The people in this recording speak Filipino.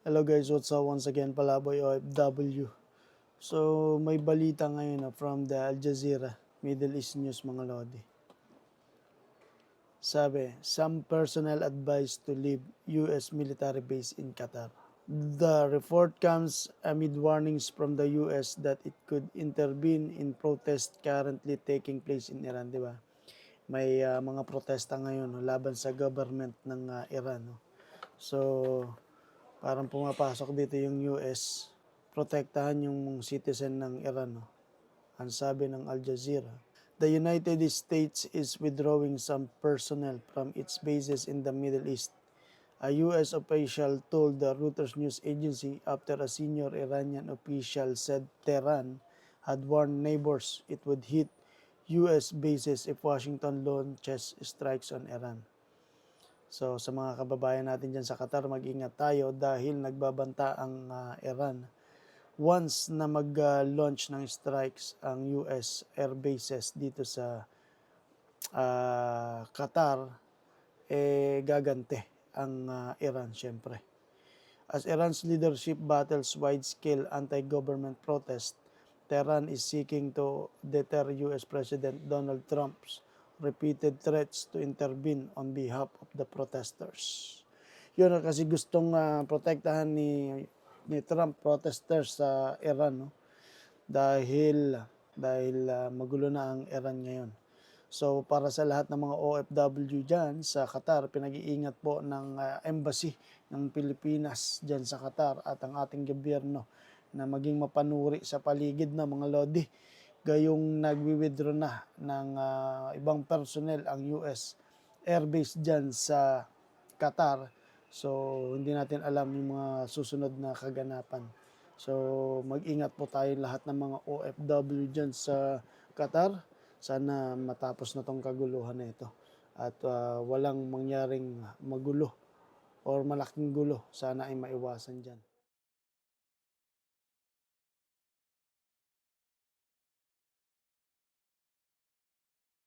Hello guys, what's up? Once again, Palaboy OFW. So, may balita ngayon from the Al Jazeera, Middle East News mga lodi. Sabi, some personnel advised to leave U.S. military base in Qatar. The report comes amid warnings from the U.S. that it could intervene in protests currently taking place in Iran, di ba? May mga protesta ngayon laban sa government ng Iran. No? So, parang pumapasok dito yung US, protektahan yung citizen ng Iran. No? Ang sabi ng Al Jazeera, the United States is withdrawing some personnel from its bases in the Middle East. A U.S. official told the Reuters news agency after a senior Iranian official said Tehran had warned neighbors it would hit U.S. bases if Washington launches strikes on Iran. So sa mga kababayan natin dyan sa Qatar, mag-ingat tayo dahil nagbabanta ang Iran. Once na mag-launch ng strikes ang US air bases dito sa Qatar, gagante ang Iran syempre. As Iran's leadership battles wide-scale anti-government protest, Tehran is seeking to deter US President Donald Trump's repeated threats to intervene on behalf of the protesters. Yun kasi gustong protektahan ni Trump protesters sa Iran, no? Dahil magulo na ang Iran ngayon. So para sa lahat ng mga OFW dyan sa Qatar, pinag-iingat po ng embassy ng Pilipinas dyan sa Qatar at ang ating gobyerno na maging mapanuri sa paligid na mga lodi. Gayong nagwi-withdraw na ng ibang personnel ang US airbase dyan sa Qatar. So, hindi natin alam yung mga susunod na kaganapan. So, mag-ingat po tayo lahat ng mga OFW dyan sa Qatar. Sana matapos na tong kaguluhan na ito. At walang mangyaring magulo or malaking gulo. Sana ay maiwasan dyan.